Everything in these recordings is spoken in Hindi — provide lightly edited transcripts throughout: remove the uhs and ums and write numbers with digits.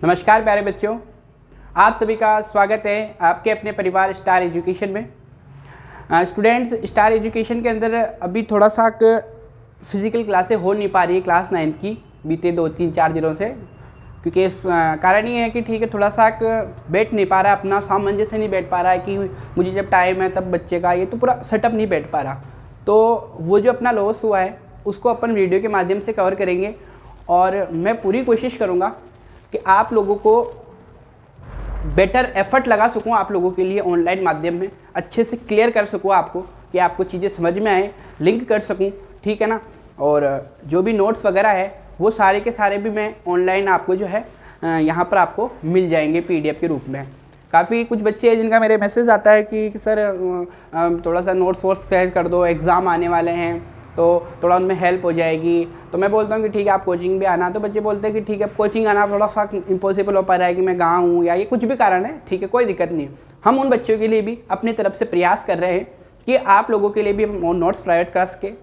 नमस्कार प्यारे बच्चों, आप सभी का स्वागत है आपके अपने परिवार स्टार एजुकेशन में। स्टूडेंट्स, स्टार एजुकेशन के अंदर अभी थोड़ा सा फिज़िकल क्लासें हो नहीं पा रही है क्लास 9 की बीते 2-3-4 दिनों से, क्योंकि इस कारण ये है कि ठीक है थोड़ा सा बैठ नहीं पा रहा है, अपना सामंजस्य नहीं बैठ पा रहा है कि मुझे जब टाइम है तब बच्चे का ये तो पूरा सेटअप नहीं बैठ पा रहा। तो वो जो अपना लॉस हुआ है उसको अपन वीडियो के माध्यम से कवर करेंगे और मैं पूरी कोशिश करूँगा कि आप लोगों को बेटर एफर्ट लगा सकूं, आप लोगों के लिए ऑनलाइन माध्यम में अच्छे से क्लियर कर सकूं आपको, कि आपको चीज़ें समझ में आए, लिंक कर सकूं, ठीक है ना। और जो भी नोट्स वगैरह है वो सारे के सारे भी मैं ऑनलाइन आपको जो है यहाँ पर आपको मिल जाएंगे PDF के रूप में। काफ़ी कुछ बच्चे हैं जिनका मेरे मैसेज आता है कि सर थोड़ा सा नोट्स वोट्स क्लियर कर दो, एग्ज़ाम आने वाले हैं तो थोड़ा उनमें हेल्प हो जाएगी। तो मैं बोलता हूँ कि ठीक है आप कोचिंग भी आना, तो बच्चे बोलते हैं कि ठीक है कोचिंग आना थोड़ा सा इम्पॉसिबल हो पा रहा है कि मैं गाँव हूँ या ये कुछ भी कारण है, ठीक है कोई दिक्कत नहीं। हम उन बच्चों के लिए भी अपनी तरफ से प्रयास कर रहे हैं कि आप लोगों के लिए भी हम नोट्स प्रोवाइड कर सकें,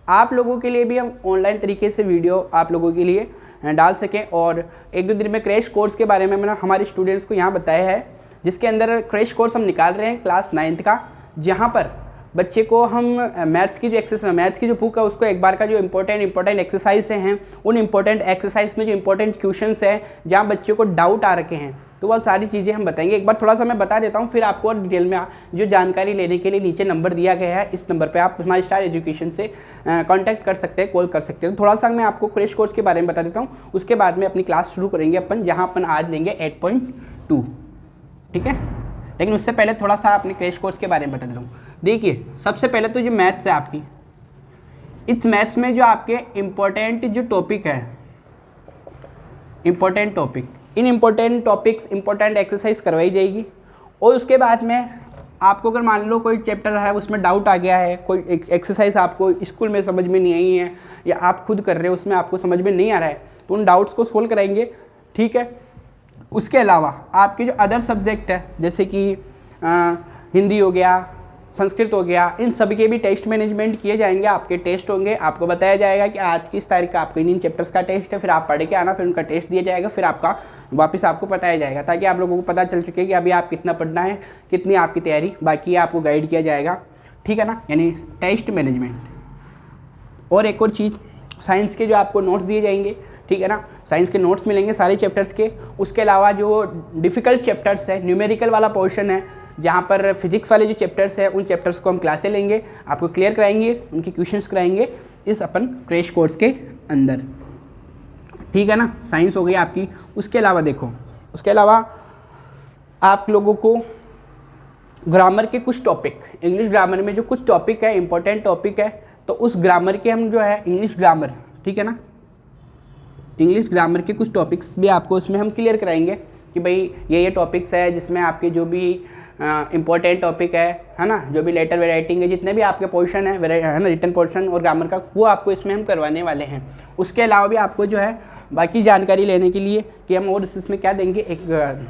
आप लोगों के लिए भी हम ऑनलाइन तरीके से वीडियो आप लोगों के लिए डाल सकें। और 1-2 दिन में क्रैश कोर्स के बारे में मैंने हमारे स्टूडेंट्स को यहाँ बताया है, जिसके अंदर क्रैश कोर्स हम निकाल रहे हैं क्लास 9 का, जहाँ पर बच्चे को हम मैथ्स की जो बुक है उसको एक बार का जो इंपॉर्टेंट एक्सरसाइज हैं, उन इंपॉर्टेंट एक्सरसाइज में जो इंपॉर्टेंट क्वेश्चंस हैं जहाँ बच्चों को डाउट आ रखे हैं, तो वह सारी चीज़ें हम बताएंगे। एक बार थोड़ा सा मैं बता देता हूँ, फिर आपको और डिटेल में जो जानकारी लेने के लिए नीचे नंबर दिया गया है, इस नंबर पर आप हमारे स्टार एजुकेशन से कॉन्टैक्ट कर सकते हैं, कॉल कर सकते हैं। तो थोड़ा सा मैं आपको क्रैश कोर्स के बारे में बता देता हूँ, उसके बाद में अपनी क्लास शुरू करेंगे अपन, जहाँ अपन आज लेंगे 8.2, ठीक है। लेकिन उससे पहले थोड़ा सा अपने क्रैश कोर्स के बारे में बता देता हूँ। देखिए सबसे पहले तो जो मैथ्स है आपकी, इस मैथ्स में जो आपके इम्पोर्टेंट जो टॉपिक है, इम्पोर्टेंट टॉपिक, इन इम्पोर्टेंट टॉपिक्स इम्पोर्टेंट एक्सरसाइज करवाई जाएगी। और उसके बाद में आपको अगर मान लो कोई चैप्टर है उसमें डाउट आ गया है, कोई एक्सरसाइज आपको स्कूल में समझ में नहीं आई है या आप खुद कर रहे हो उसमें आपको समझ में नहीं आ रहा है, तो उन डाउट्स को सोल्व कराएंगे, ठीक है। उसके अलावा आपके जो अदर सब्जेक्ट है जैसे कि हिंदी हो गया, संस्कृत हो गया, इन सभी के भी टेस्ट मैनेजमेंट किए जाएंगे। आपके टेस्ट होंगे, आपको बताया जाएगा कि आज किस तारीख का आपके इन चैप्टर्स का टेस्ट है, फिर आप पढ़ के आना, फिर उनका टेस्ट दिया जाएगा, फिर आपका वापस आपको बताया जाएगा, ताकि आप लोगों को पता चल चुके कि अभी आप कितना पढ़ना है, कितनी आपकी तैयारी बाकी है, आपको गाइड किया जाएगा, ठीक है ना, यानी टेस्ट मैनेजमेंट। और एक और चीज़, साइंस के जो आपको नोट्स दिए जाएंगे, ठीक है ना, साइंस के नोट्स मिलेंगे सारे चैप्टर्स के। उसके अलावा जो डिफ़िकल्ट चैप्टर्स है, न्यूमेरिकल वाला पोर्शन है, जहाँ पर फिजिक्स वाले जो चैप्टर्स हैं उन चैप्टर्स को हम क्लासें लेंगे, आपको क्लियर कराएंगे, उनके क्वेश्चंस कराएंगे इस अपन क्रैश कोर्स के अंदर, ठीक है ना। साइंस हो गई आपकी। उसके अलावा देखो, उसके अलावा आप लोगों को ग्रामर के कुछ टॉपिक, इंग्लिश ग्रामर में जो कुछ टॉपिक है, इंपॉर्टेंट टॉपिक है, तो उस ग्रामर के हम जो है इंग्लिश ग्रामर, ठीक है ना, इंग्लिश ग्रामर के कुछ टॉपिक्स भी आपको उसमें हम क्लियर कराएंगे कि भाई ये टॉपिक्स है जिसमें आपके जो भी इंपॉर्टेंट टॉपिक है ना, जो भी लेटर राइटिंग है, जितने भी आपके पोर्शन है ना, रिटन पोर्शन और ग्रामर का, वो आपको इसमें हम करवाने वाले हैं। उसके अलावा भी आपको जो है बाकी जानकारी लेने के लिए कि हम और इसमें क्या देंगे,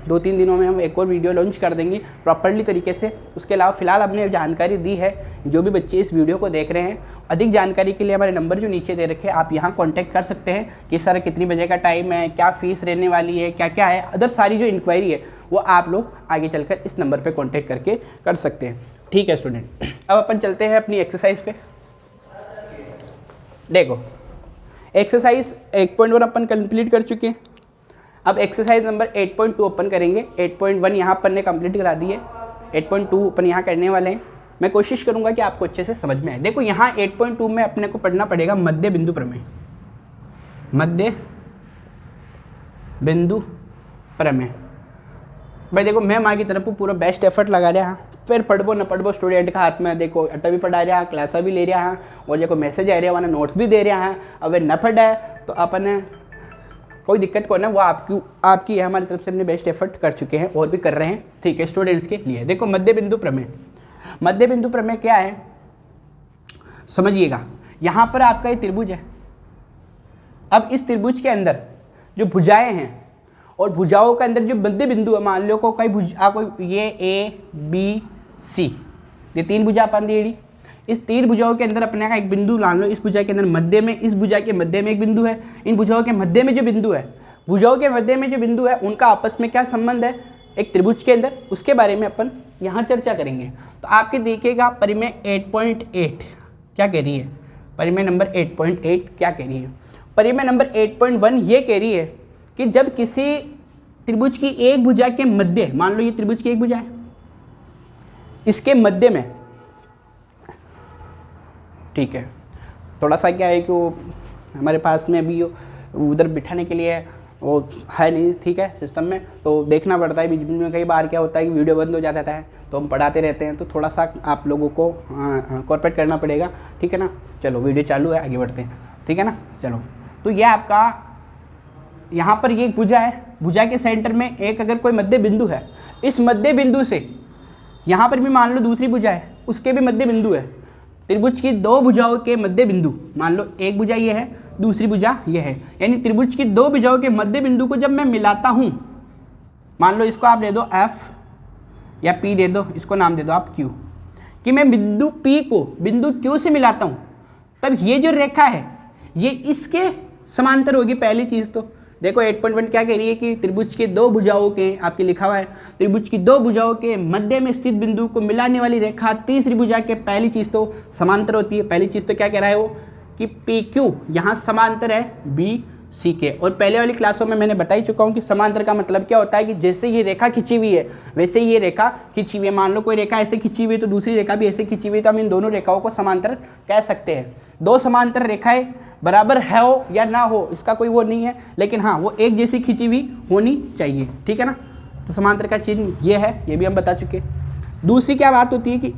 2-3 दिनों में हम एक और वीडियो लॉन्च कर देंगे प्रॉपर्ली तरीके से। उसके अलावा फ़िलहाल हमने जानकारी दी है, जो भी बच्चे इस वीडियो को देख रहे हैं, अधिक जानकारी के लिए हमारे नंबर जो नीचे दे रखे हैं आप यहाँ कॉन्टैक्ट कर सकते हैं कि सर कितनी बजे का टाइम है, क्या फ़ीस रहने वाली है, क्या क्या है, अदर सारी जो इंक्वायरी है वो आप लोग आगे चलकर इस नंबर पर कॉन्टैक्ट करके कर सकते हैं, ठीक है स्टूडेंट। अब अपन चलते हैं अपनी एक्सरसाइज पे। देखो एक्सरसाइज 8.1 अपन कंप्लीट कर चुके हैं, अब एक्सरसाइज नंबर 8.2 अपन करेंगे। 8.1 यहाँ अपन ने कंप्लीट करा दी है, 8.2 अपन यहाँ करने वाले हैं। मैं कोशिश करूँगा कि आपको अच्छे से समझ में आए। देखो यहाँ 8.2 में अपने को पढ़ना पड़ेगा मध्य बिंदु प्रमेय, मध्य बिंदु प्रमेय। भाई देखो मैं माँ की तरफ पूरा बेस्ट एफर्ट लगा रहा हाँ, फिर पढ़बो न पढ़बो स्टूडेंट का हाथ में, देखो अट्टा भी पढ़ा रहा, क्लासा भी ले रहा है और देखो मैसेज आ रहा है, वरना नोट्स भी दे रहा है। अब न पढ़ा है तो अपन कोई दिक्कत को ना, वो आपकी है, हमारी तरफ से अपने बेस्ट एफर्ट कर चुके हैं और भी कर रहे हैं, ठीक है स्टूडेंट्स के लिए। देखो मध्य बिंदु प्रमेय, मध्य बिंदु प्रमेय क्या है समझिएगा। यहाँ पर आपका ये त्रिभुज है, अब इस त्रिभुज के अंदर जो भुजाएं हैं और भुजाओं के अंदर जो मध्य बिंदु है, मान लो कोई भुजा, कोई ये ABC, ये 3 भुजा अपन दी, इस 3 भुजाओं के अंदर अपने का एक बिंदु मान लो, इस भुजा के अंदर मध्य में, इस भुजा के मध्य में एक बिंदु है, इन भुजाओं के मध्य में जो बिंदु है भुजाओं के मध्य में जो बिंदु है उनका आपस में क्या संबंध है एक त्रिभुज के अंदर, उसके बारे में अपन यहाँ चर्चा करेंगे। तो आपके देखिएगा परिमेय 8.8 क्या कह रही है, परिमेय नंबर 8.8 क्या कह रही है, परिमेय नंबर 8.1 ये कह रही है कि जब किसी त्रिभुज की एक भुजा के मध्य, मान लो ये त्रिभुज की एक भुजा है, इसके मध्य में, ठीक है, थोड़ा सा क्या है कि वो हमारे पास में अभी उधर बिठाने के लिए वो है नहीं, ठीक है, सिस्टम में, तो देखना पड़ता है। बीच बीच में कई बार क्या होता है कि वीडियो बंद हो जाता है, तो हम पढ़ाते रहते हैं, तो थोड़ा सा आप लोगों को कॉर्पोरेट करना पड़ेगा, ठीक है ना। चलो वीडियो चालू है, आगे बढ़ते हैं, ठीक है ना। चलो, तो यह आपका यहाँ पर ये भुजा है, भुजा के सेंटर में एक अगर कोई मध्य बिंदु है, इस मध्य बिंदु से यहाँ पर भी मान लो दूसरी भुजा है, उसके भी मध्य बिंदु है। त्रिभुज की दो भुजाओं के मध्य बिंदु, मान लो एक भुजा ये है, दूसरी भुजा ये है, यानी त्रिभुज की दो भुजाओं के मध्य बिंदु को जब मैं मिलाता हूँ, मान लो इसको आप दे दो F या P दे दो, इसको नाम दे दो आप Q, कि मैं बिंदु P को बिंदु Q से मिलाता हूँ, तब ये जो रेखा है ये इसके समांतर होगी। पहली चीज़ तो देखो 8.1 क्या कह रही है कि त्रिभुज के दो भुजाओं के, आपके लिखा हुआ है, त्रिभुज की दो भुजाओं के मध्य में स्थित बिंदु को मिलाने वाली रेखा तीसरी भुजा के, पहली चीज़ तो समांतर होती है। पहली चीज़ तो क्या कह रहा है वो कि PQ यहाँ समांतर है BC के, और पहले वाली क्लासों में मैंने बता ही चुका हूँ कि समांतर का मतलब क्या होता है कि जैसे ये रेखा खिंची हुई है वैसे ये रेखा खिंची हुई है। मान लो कोई रेखा ऐसे खिंची हुई है तो दूसरी रेखा भी ऐसे खिंची हुई है, तो हम इन दोनों रेखाओं को समांतर कह सकते हैं। दो समांतर रेखाएं बराबर है हो या ना हो इसका कोई वो नहीं है, लेकिन हाँ वो एक जैसी खिंची हुई होनी चाहिए, ठीक है ना। तो समांतर का चिन्ह ये है, ये भी हम बता चुके। दूसरी क्या बात होती है कि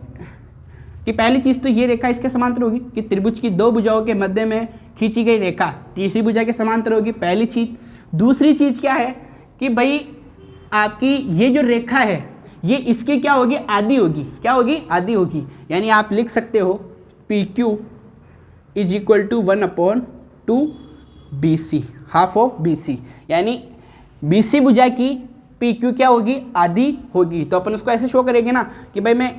पहली चीज़ तो ये रेखा इसके समांतर होगी कि त्रिभुज की दो भुजाओं के मध्य में खींची गई रेखा तीसरी भुजा के समांतर होगी, पहली चीज़। दूसरी चीज़ क्या है कि भाई आपकी ये जो रेखा है ये इसकी क्या होगी, आधी होगी। क्या होगी, आधी होगी। यानी आप लिख सकते हो PQ is equal to 1/2 BC, half of BC, यानी BC भुजा की PQ क्या होगी, आधी होगी। तो अपन उसको ऐसे शो करेंगे ना कि भाई मैं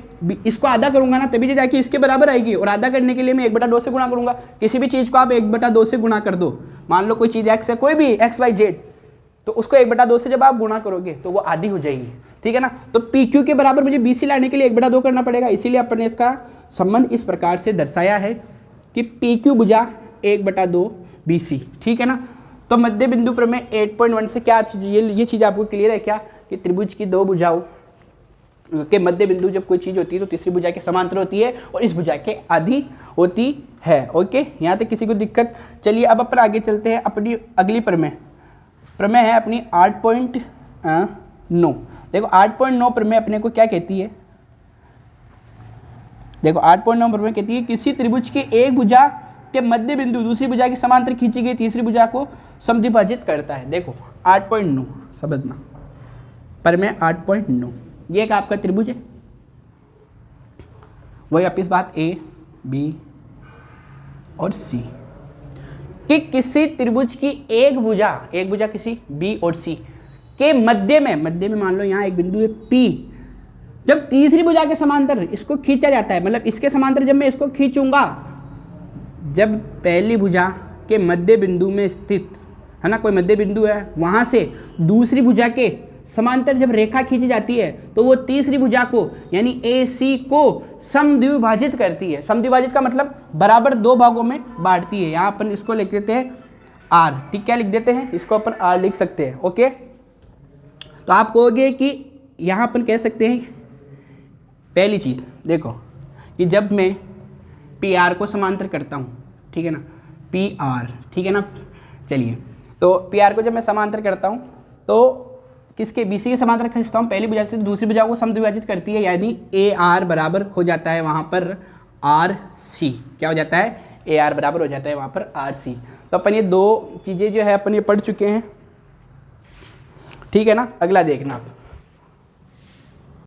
इसको आधा करूंगा ना तभी जाके इसके बराबर आएगी, और आधा करने के लिए मैं 1/2 से गुणा करूंगा। किसी भी चीज़ को आप 1/2 से गुणा कर दो, मान लो कोई चीज़ x है, कोई भी XYZ, तो उसको 1/2 से जब आप गुणा करोगे तो वो आधी हो जाएगी, ठीक है ना। तो PQ के बराबर मुझे BC लाने के लिए 1/2 करना पड़ेगा, इसीलिए अपन ने इसका संबंध इस प्रकार से दर्शाया है कि PQ भुजा 1/2 BC, ठीक है ना। तो मध्य बिंदु प्रमेय 8.1 से क्या ये चीज़ आपको क्लियर है क्या कि त्रिभुज की दो भुजाओं के मध्य बिंदु जब कोई चीज़ होती है तो तीसरी भुजा के समांतर होती है और इस भुजा के आधी होती है। ओके, यहाँ तक किसी को दिक्कत। चलिए अब अपन आगे चलते हैं अपनी अगली प्रमेय है अपनी 8.9। देखो 8.9 प्रमेय अपने को क्या कहती है, देखो 8.9 प्रमेय कहती है किसी त्रिभुज की एक भुजा के मध्य बिंदु दूसरी भुजा के समांतर खींची गई तीसरी भुजा को समद्विभाजित करता है। देखो 8.9 समझना, प्रमेय 8.9 ये एक आपका त्रिभुज है, वही वापिस बात A, B और C कि किसी त्रिभुज की एक भुजा किसी B और C के मध्य में मान लो यहाँ एक बिंदु है P, जब तीसरी भुजा के समांतर इसको खींचा जाता है, मतलब इसके समांतर जब मैं इसको खींचूंगा, जब पहली भुजा के मध्य बिंदु में स्थित है ना कोई मध्य बिंदु है, वहाँ से दूसरी भुजा के समांतर जब रेखा खींची जाती है तो वो तीसरी भुजा को यानी AC को समद्विभाजित करती है। समद्विभाजित का मतलब बराबर दो भागों में बांटती है। यहाँ अपन इसको लिख देते हैं R, ठीक, क्या लिख देते हैं इसको अपन R लिख सकते हैं। ओके, तो आप कहोगे कि यहाँ अपन कह सकते हैं पहली चीज़ देखो कि जब मैं PR को समांतर करता हूँ, ठीक है ना, PR, ठीक है ना। चलिए, तो PR को जब मैं समांतर करता हूँ तो किसके BC के समांतर खींचता हूँ, पहली भुजा से दूसरी भुजा को समद्विभाजित करती है, यानी AR बराबर हो जाता है वहाँ पर RC। क्या हो जाता है, AR बराबर हो जाता है वहाँ पर RC। तो अपन ये दो चीज़ें जो है अपन ये पढ़ चुके हैं, ठीक है ना। अगला देखना आप,